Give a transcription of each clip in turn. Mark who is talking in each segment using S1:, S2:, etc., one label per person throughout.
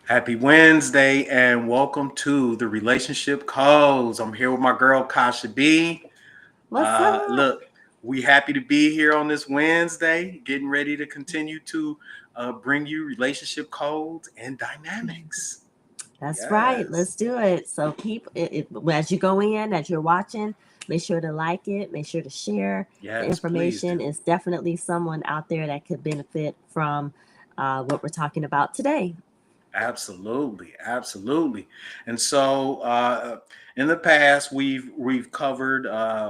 S1: Happy Wednesday and welcome to the Relationship Codez. I'm here with my girl Kasha B.
S2: What's up?
S1: Look, we happy to be here on this Wednesday, getting ready to continue to bring you relationship codes and dynamics.
S2: That's right.
S1: Yes,
S2: Let's do it. So keep as you go in, as you're watching, make sure to like it, make sure to share the
S1: yes, please
S2: information.
S1: do.
S2: It's definitely someone out there that could benefit from what we're talking about today.
S1: Absolutely, absolutely. And so, in the past, we've covered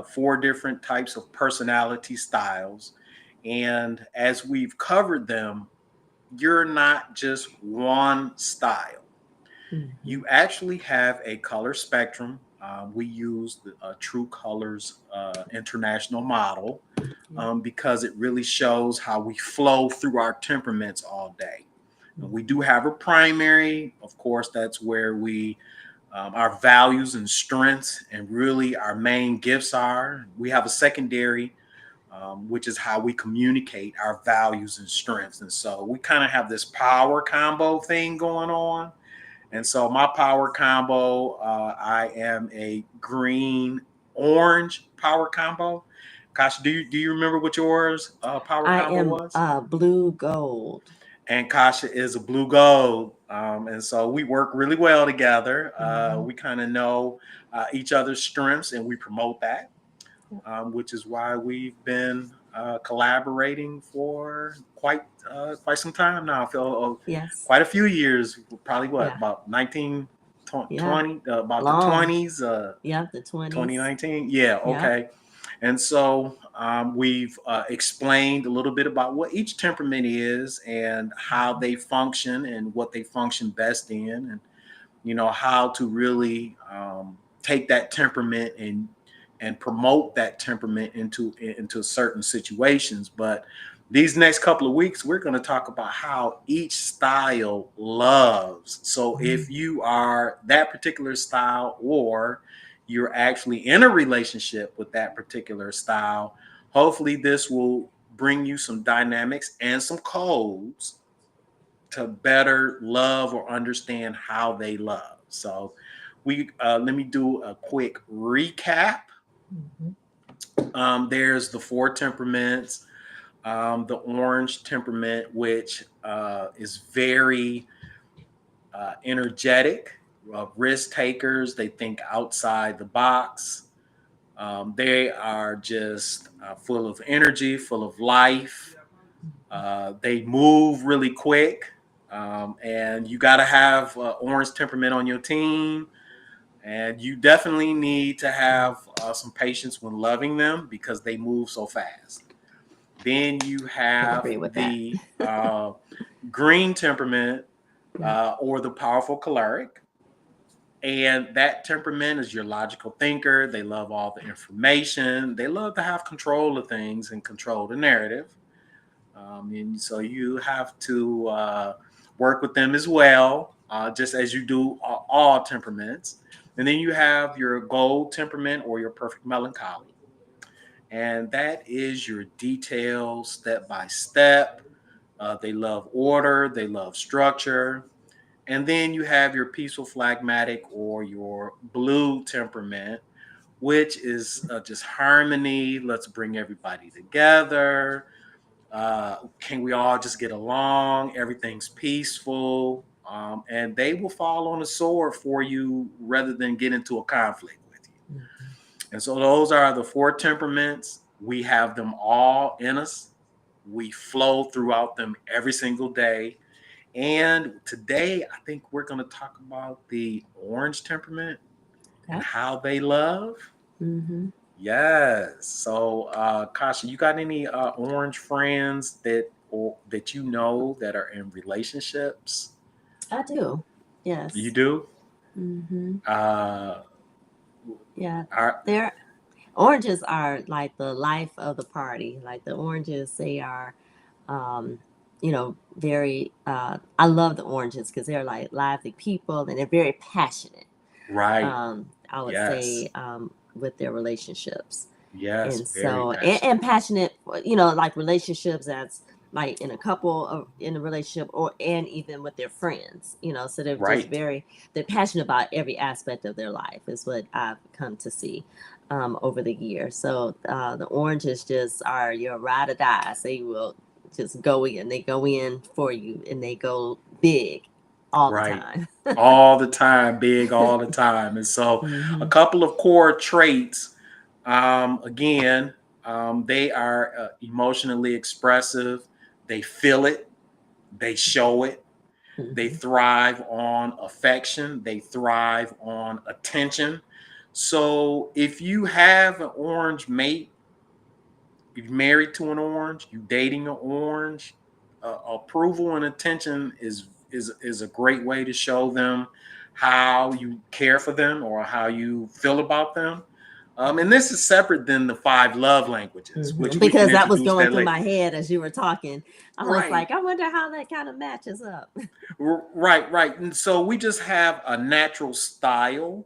S1: four different types of personality styles, and as we've covered them, you're not just one style.
S2: Hmm.
S1: You actually have a color spectrum. We use the True Colors International model
S2: Yeah.
S1: because it really shows how we flow through our temperaments all day. And we do have a primary, of course, that's where our values and strengths and really our main gifts are. We have a secondary, which is how we communicate our values and strengths. And so we kind of have this power combo thing going on. And so my power combo, I am a green orange power combo. Kasha, do you remember what yours power
S2: I
S1: combo
S2: am
S1: was?
S2: blue gold.
S1: And Kasha is a blue gold. And so we work really well together.
S2: Hmm.
S1: We kind of know each other's strengths and we promote that, which is why we've been collaborating for quite some time now. I feel
S2: Yes.
S1: quite a few years, probably what,
S2: Yeah.
S1: about 19,
S2: Yeah.
S1: 20, about the
S2: Long.
S1: 20s,
S2: Yeah. The 20s.
S1: 2019. Yeah,
S2: Yeah.
S1: okay. And so we've explained a little bit about what each temperament is and how they function and what they function best in, and how to really take that temperament and promote that temperament into certain situations. But these next couple of weeks, we're going to talk about how each style loves. So if you are that particular style, or you're actually in a relationship with that particular style, hopefully this will bring you some dynamics and some codes to better love or understand how they love. So we let me do a quick recap.
S2: Hmm.
S1: There's the four temperaments. The orange temperament, which is very energetic, risk takers. They think outside the box. They are just full of energy, full of life. They move really quick. And you got to have orange temperament on your team. And you definitely need to have some patience when loving them because they move so fast. Then you
S2: I
S1: have
S2: agree with that.
S1: the green temperament,
S2: Yeah.
S1: or the powerful choleric. And that temperament is your logical thinker. They love all the information. They love to have control of things and control the narrative. And so you have to work with them as well, just as you do all temperaments. And then you have your gold temperament or your perfect melancholy. And that is your detailed step by step. They love order, they love structure. And then you have your peaceful phlegmatic or your blue temperament, which is just harmony. Let's bring everybody together. Can we all just get along? Everything's peaceful. And they will fall on the sword for you rather than get into a conflict with you.
S2: Mhm.
S1: And so those are the four temperaments. We have them all in us. We flow throughout them every single day. And today, I think we're going to talk about the orange temperament and
S2: Okay.
S1: how they love.
S2: Hmm.
S1: Yes. So, Kasha, you got any orange friends that you know that are in relationships?
S2: I do.
S1: You
S2: Yes.
S1: do.
S2: Hmm.
S1: Uh,
S2: Yeah.
S1: are
S2: They're oranges are like the life of the party. Like the oranges, they are, um, very. I love the oranges because they're like lively people and they're very passionate.
S1: right.
S2: I would
S1: Yes.
S2: say with their relationships,
S1: Yes.
S2: and
S1: Very
S2: so
S1: passionate.
S2: and passionate. Like relationships. That's like in a couple of in a relationship, or and even with their friends, so they're just
S1: Right.
S2: they're passionate about every aspect of their life, is what I've come to see over the years. So the oranges just are your ride or die. They will just go in. They go in for you, and they go big all the
S1: Right.
S2: time.
S1: All the time, big all the time. And so a
S2: Hmm.
S1: couple of core traits, again, they are emotionally expressive. They feel it, they show it. They
S2: Hmm.
S1: thrive on affection, they thrive on attention. So if you have an orange mate, you're married to an orange, you dating an orange, approval and attention is a great way to show them how you care for them or how you feel about them. And this is separate than the five love languages, which we can
S2: Because that was
S1: introduce
S2: going
S1: that
S2: through
S1: later.
S2: my head as you were talking. I was
S1: Right,
S2: like, I wonder how that kind of matches up.
S1: right, right. And so we just have a natural style,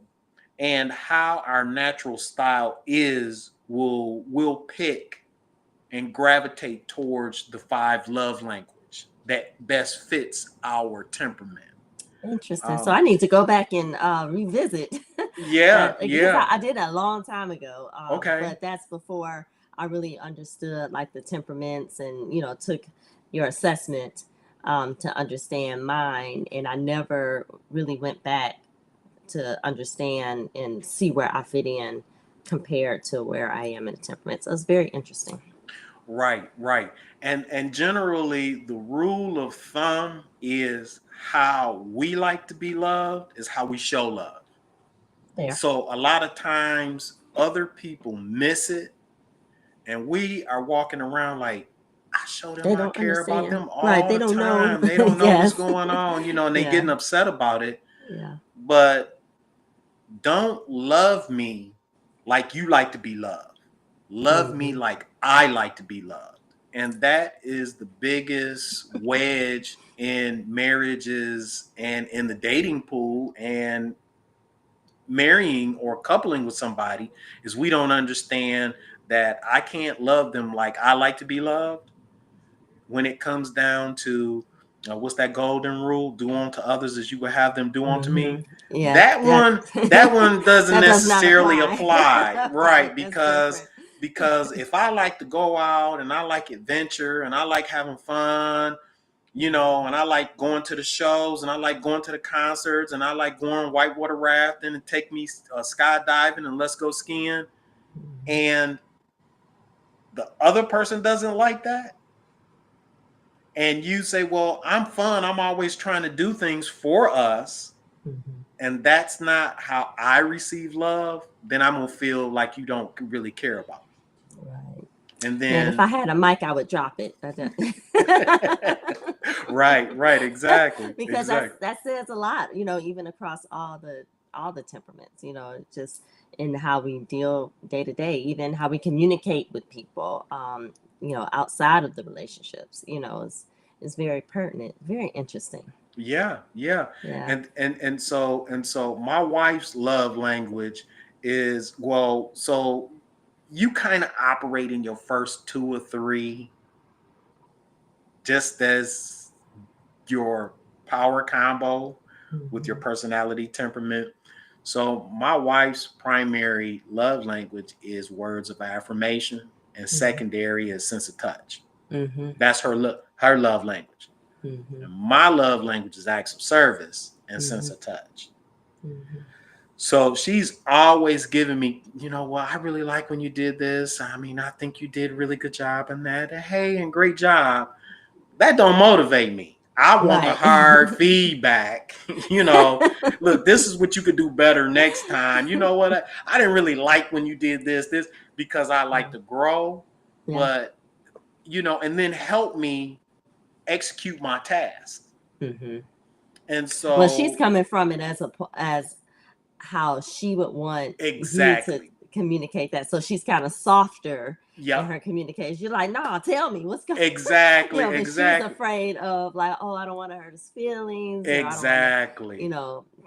S1: and how our natural style is will pick and gravitate towards the five love language that best fits our temperament.
S2: Interesting. So
S1: Um,
S2: I need to go back and revisit
S1: yeah,
S2: that, because
S1: yeah.
S2: I did that a long time ago.
S1: Okay.
S2: But that's before I really understood like the temperaments, and took your assessment to understand mine. And I never really went back to understand and see where I fit in compared to where I am in the temperament. So it's very interesting.
S1: Right, right. And generally the rule of thumb is how we like to be loved is how we show love.
S2: There.
S1: So a lot of times other people miss it, and we are walking around like, I show them
S2: They
S1: I
S2: don't
S1: care about
S2: understand.
S1: them
S2: Right.
S1: all
S2: They
S1: the
S2: don't know.
S1: time. They don't know what's
S2: Yes.
S1: going on, and they
S2: Yeah.
S1: getting upset about it.
S2: Yeah.
S1: But don't love me like you like to be loved. Love me
S2: Hmm.
S1: like I like to be loved. And that is the biggest wedge in marriages and in the dating pool and marrying or coupling with somebody, is we don't understand that I can't love them like I like to be loved. When it comes down to what's that golden rule? Do unto others as you would have them do unto
S2: Hmm.
S1: me.
S2: Yeah.
S1: That
S2: That
S1: one, that one doesn't
S2: that does not
S1: necessarily
S2: apply.
S1: apply,
S2: Right.
S1: right?
S2: That's
S1: Because
S2: different.
S1: if I like to go out and I like adventure and I like having fun, and I like going to the shows and I like going to the concerts and I like going whitewater rafting and take me skydiving and let's go skiing,
S2: Mhm.
S1: and the other person doesn't like that, and you say, well, I'm fun, I'm always trying to do things for us,
S2: Mhm.
S1: and that's not how I receive love, then I'm gonna feel like you don't really care about
S2: Right.
S1: me. And
S2: Man, if I
S1: then
S2: had a mic, I would drop it.
S1: right, right, exactly,
S2: Because
S1: exactly.
S2: that says a lot, even across all the temperaments, just in how we deal day to day, even how we communicate with people, outside of the relationships, is very pertinent, very interesting.
S1: Yeah, yeah.
S2: Yeah.
S1: And so my wife's love language is, well, so you kind of operate in your first two or three just as your power combo with your
S2: Hmm.
S1: personality temperament. So my wife's primary love language is words of affirmation, and secondary is sense of touch.
S2: Hmm.
S1: That's her love language.
S2: Hmm.
S1: And my love language is acts of service and sense
S2: Hmm.
S1: of touch.
S2: Hmm.
S1: So she's always giving me, well, I really like when you did this. I mean, I think you did a really good job in that. Hey, and great job. That don't motivate me. I want the
S2: Right.
S1: hard feedback. you know, Look, this is what you could do better next time. You know what? I didn't really like when you did this, because I like to grow,
S2: Yeah.
S1: but, and then help me execute my task.
S2: Hmm.
S1: And
S2: Well, she's
S1: so,
S2: coming from it as how she would want you to
S1: exactly.
S2: communicate that. So she's kind of softer in
S1: Yep.
S2: her communication. You're like, nah, tell me what's going on.
S1: Exactly.
S2: But she's
S1: Exactly.
S2: afraid of like, oh, I don't want to hurt his feelings, or I don't want to,
S1: Exactly.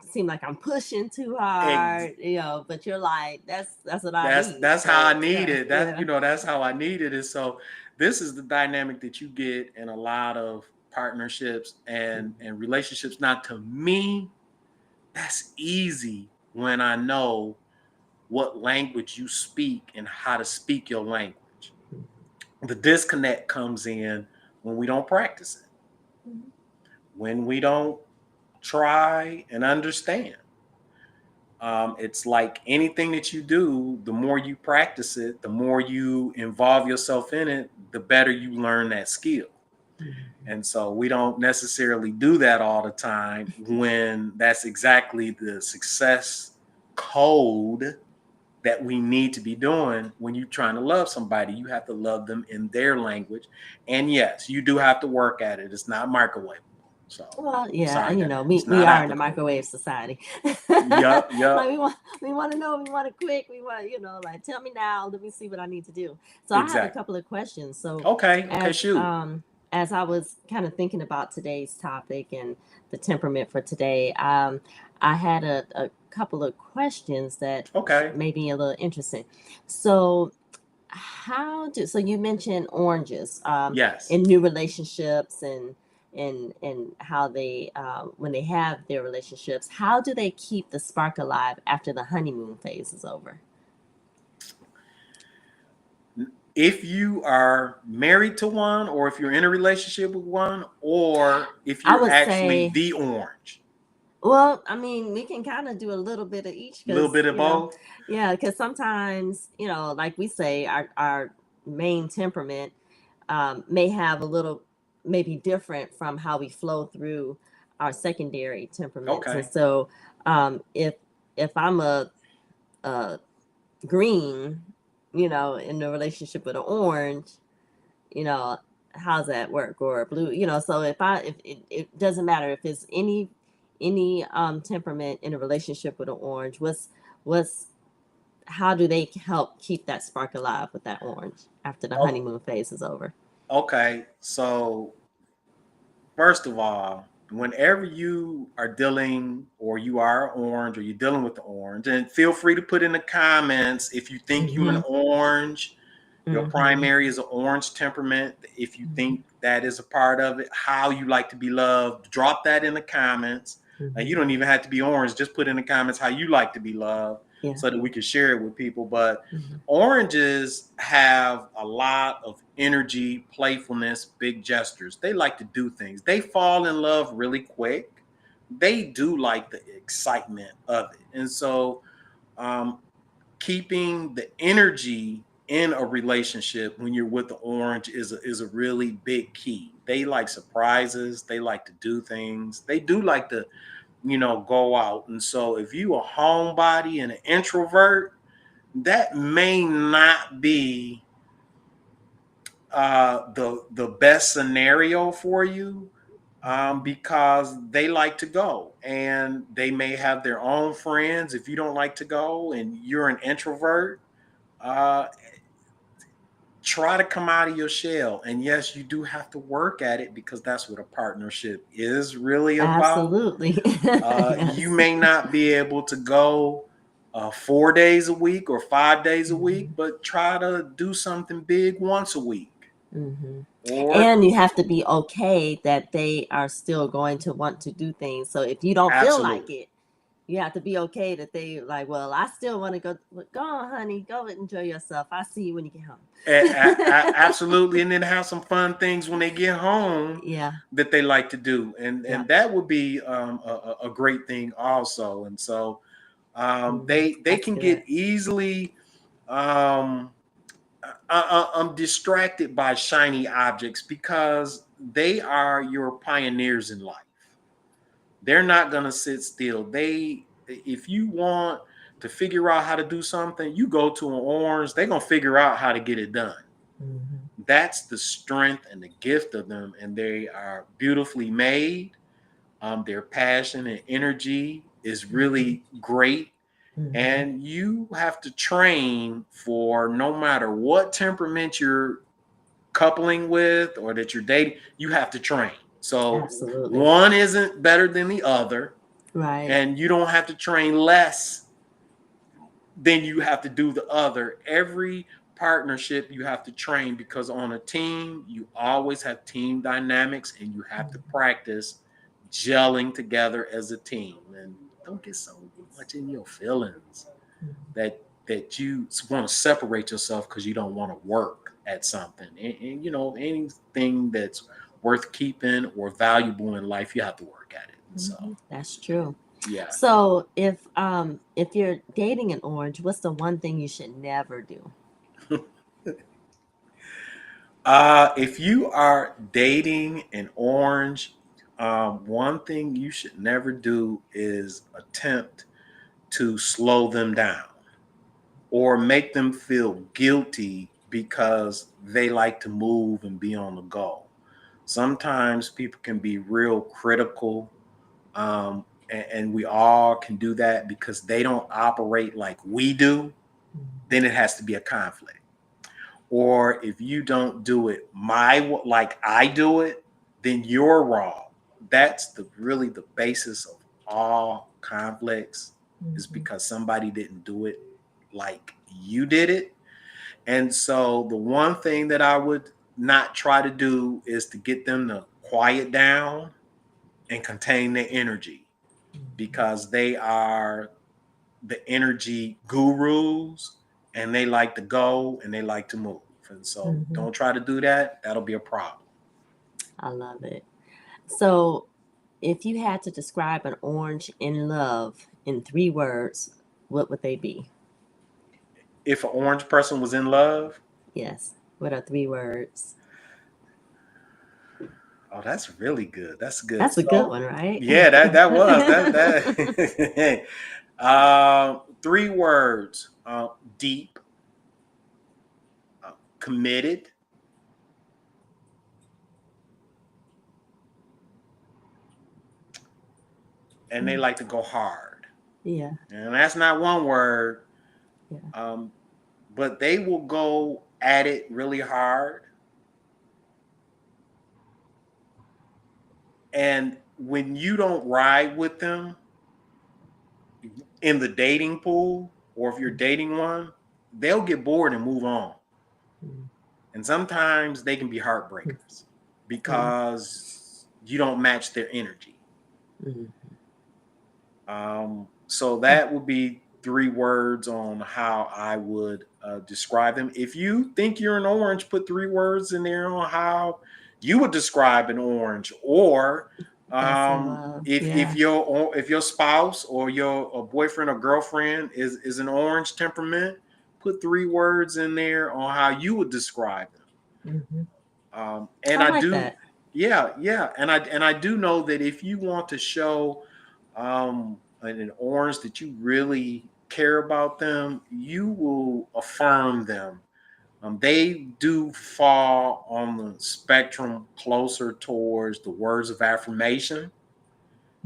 S2: seem like I'm pushing too
S1: Ex-
S2: hard, but you're like, that's what I
S1: that's
S2: need.
S1: that's how I
S2: So
S1: need
S2: yeah,
S1: it.
S2: yeah.
S1: That's how I need it. And so This is the dynamic that you get in a lot of partnerships and relationships. Now, to me, that's easy when I know what language you speak and how to speak your language. The disconnect comes in when we don't practice it, when we don't try and understand. It's like anything that you do, the more you practice it, the more you involve yourself in it, the better you learn that skill. And so we don't necessarily do that all the time when that's exactly the success code that we need to be doing when you're trying to love somebody. You have to love them in their language. And yes, you do have to work at it. It's not microwavable. So
S2: Well, yeah,
S1: sorry,
S2: you
S1: that
S2: know,
S1: it's
S2: we
S1: not
S2: are in a
S1: applicable.
S2: microwave society.
S1: Yup,
S2: Like
S1: yup,
S2: we want to know, we want it quick, we want, you know, like tell me now, let me see what I need to do. So I have a
S1: exactly.
S2: couple of questions. So
S1: Okay, okay,
S2: as
S1: shoot.
S2: as I was kind of thinking about today's topic and the temperament for today, I had a couple of questions that
S1: Okay.
S2: may be a little interesting. So so you mentioned oranges
S1: Yes.
S2: in new relationships and how they when they have their relationships, how do they keep the spark alive after the honeymoon phase is over?
S1: If you are married to one, or if you're in a relationship with one, or if
S2: I
S1: you're
S2: would
S1: actually
S2: say,
S1: the orange,
S2: well, I mean, we can kind of do a little bit of each
S1: a little
S2: because,
S1: bit of both.
S2: yeah, because sometimes, like we say, our main temperament may have a little, maybe different from how we flow through our secondary temperaments. And
S1: Okay.
S2: so, if I'm a green, in a relationship with an orange, you know, how's that work? Or a blue, so if it doesn't matter if it's any temperament in a relationship with an orange, what's how do they help keep that spark alive with that orange after the
S1: Oh,
S2: honeymoon phase is over?
S1: okay. So first of all, whenever you are dealing, or you are orange, or you're dealing with the orange, and feel free to put in the comments if you think you an
S2: Mm-hmm.
S1: orange, your
S2: Mm-hmm.
S1: primary is an orange temperament. If you
S2: Mm-hmm.
S1: think that is a part of it, how you like to be loved, drop that in the comments. And you
S2: Mm-hmm.
S1: don't even have to be orange. Just put in the comments how you like to be loved
S2: Yeah.
S1: so that we can share it with people. But
S2: Mm-hmm.
S1: oranges have a lot of energy, playfulness, big gestures. They like to do things. They fall in love really quick. They do like the excitement of it. And so um, keeping the energy in a relationship when you're with the orange is a really big key. They like surprises. They like to do things. They do like to, go out. And so if you a homebody and an introvert, that may not be the best scenario for you, because they like to go and they may have their own friends. If you don't like to go and you're an introvert, uh, try to come out of your shell. And yes, you do have to work at it, because that's what a partnership is really about.
S2: Absolutely.
S1: You
S2: Yes.
S1: may not be able to go 4 days a week or 5 days a week,
S2: Mm-hmm.
S1: but try to do something big once a week.
S2: Mm-hmm.
S1: Or
S2: And you have to be okay that they are still going to want to do things. So if you don't feel like
S1: absolutely.
S2: it, you have to be okay that they like, well, I still want to go. Go on, honey, go enjoy yourself. I'll see you when you get home.
S1: Absolutely. And then have some fun things when they get home
S2: Yeah,
S1: that they like to do. And
S2: yeah.
S1: and that would be a great thing also. And so
S2: Hmm.
S1: they
S2: That's
S1: can get
S2: good.
S1: easily um, I'm distracted by shiny objects, because they are your pioneers in life. They're not going to sit still. If you want to figure out how to do something, you go to an orange, they're going to figure out how to get it done.
S2: Hmm.
S1: That's the strength and the gift of them. And they are beautifully made. Their passion and energy is
S2: Hmm.
S1: really great.
S2: Hmm.
S1: And you have to train for, no matter what temperament you're coupling with or that you're dating, you have to train. So
S2: Absolutely.
S1: one isn't better than the other,
S2: Right.
S1: and you don't have to train less than you have to do the other. Every partnership you have to train, because on a team you always have team dynamics and you have to practice gelling together as a team. And don't get so much in your feelings that you want to separate yourself because you don't want to work at something. And you know, anything that's worth keeping or valuable in life, you have to work at it. And so
S2: That's true.
S1: yeah.
S2: So if you're dating an orange, what's the one thing you should never do?
S1: If you are dating an orange, one thing you should never do is attempt to slow them down or make them feel guilty because they like to move and be on the go. Sometimes people can be real critical, and we all can do that because they don't operate like we do. Then it has to be a conflict. Or if you don't do it like I do it, then you're wrong. That's really the basis of all conflicts, is because somebody didn't do it like you did it. And so the one thing that I would not try to do is to get them to quiet down and contain their energy, because they are the energy gurus and they like to go and they like to move. And so don't try to do that. That'll be a problem.
S2: I love it. So if you had to describe an orange in love in 3 words, what would they be?
S1: If an orange person was in love,
S2: Yes. What are 3 words?
S1: oh, that's really good. That's good.
S2: That's a good
S1: So
S2: one, right?
S1: yeah, that was that. 3 words: deep, committed, and they like to go hard.
S2: Yeah.
S1: And that's not one word,
S2: Yeah.
S1: but they will go at it really hard. And when you don't ride with them in the dating pool, or if you're dating one, they'll get bored and move on. And sometimes they can be heartbreakers because you don't match their energy. So that would be 3 words on how I would describe them. If you think you're an orange, put 3 words in there on how you would describe an orange. Or if your spouse or your boyfriend or girlfriend is an orange temperament, put 3 words in there on how you would describe them. And
S2: I
S1: I
S2: like
S1: do,
S2: that.
S1: yeah, and I do know that if you want to show an orange that you really care about them, you will affirm them. They do fall on the spectrum closer towards the words of affirmation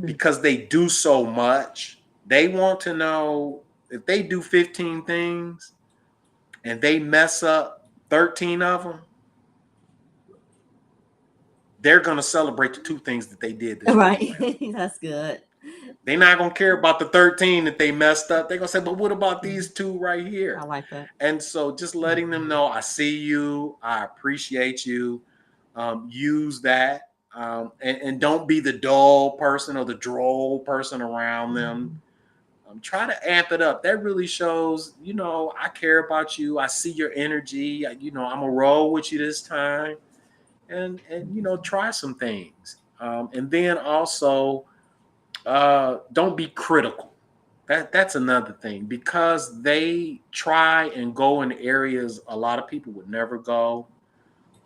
S1: because they do so much. They want to know if they do 15 things and they mess up 13 of them, they're going to celebrate the 2 things that they did this
S2: Right.
S1: week.
S2: That's good.
S1: They're not going to care about the 13 that they messed up. They're going to say, but what about these 2 right here?
S2: I like that.
S1: And so just letting them know, I see you, I appreciate you. Use that. And don't be the dull person or the droll person around them. Try to amp it up. That really shows, I care about you. I see your energy. I'm going to roll with you this time. And try some things. And then also, don't be critical. That's another thing, because they try and go in areas a lot of people would never go.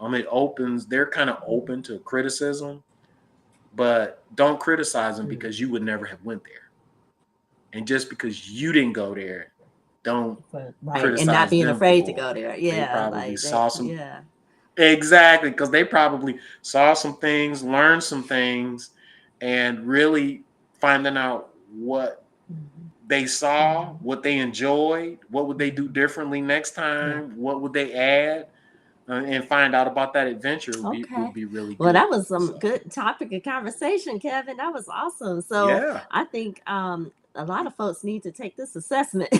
S1: They're kind of open to criticism, but don't criticize them because you would never have went there. And just because you didn't go there, don't
S2: Right. And not
S1: criticize
S2: being
S1: them
S2: afraid to
S1: for
S2: go there.
S1: it. They
S2: Yeah.
S1: probably
S2: Like
S1: saw
S2: that.
S1: some
S2: Yeah.
S1: exactly, because they probably saw some things, learned some things, and really finding out what they saw, what they enjoyed, what would they do differently next time, what would they add, and find out about that adventure would be really
S2: Well,
S1: good.
S2: that was some
S1: So
S2: good topic of conversation, Kevin. That was awesome. So
S1: yeah,
S2: I think a lot of folks need to take this assessment.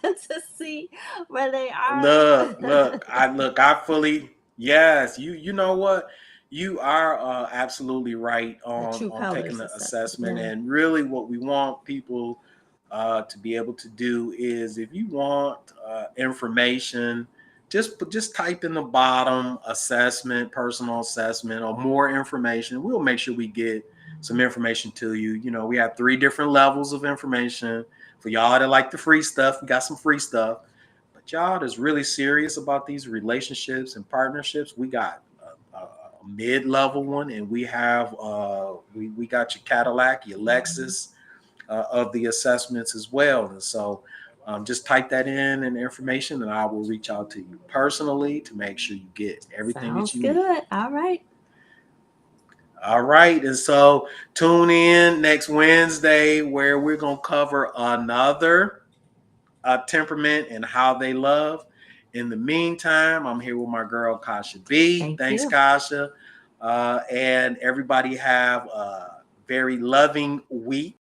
S2: to see where they are.
S1: I fully, yes, you know what? You are absolutely right
S2: The
S1: on
S2: true
S1: taking
S2: colors
S1: the
S2: assessment.
S1: assessment.
S2: Yeah.
S1: And really what we want people to be able to do is, if you want information, just type in the bottom assessment, personal assessment, or more information. We'll make sure we get some information to you. You know, we have 3 different levels of information. For y'all that like the free stuff, we got some free stuff. But y'all that's really serious about these relationships and partnerships, we got a mid-level one, and we have we got your Cadillac, your Lexus of the assessments as well. And so just type that in information, and I will reach out to you personally to make sure you get everything that
S2: Sounds
S1: you need.
S2: good. All right.
S1: All right. And so tune in next Wednesday where we're going to cover another temperament and how they love. In the meantime, I'm here with my girl, Kasha B.
S2: Thank
S1: Thanks,
S2: you.
S1: Kasha. And everybody have a very loving week.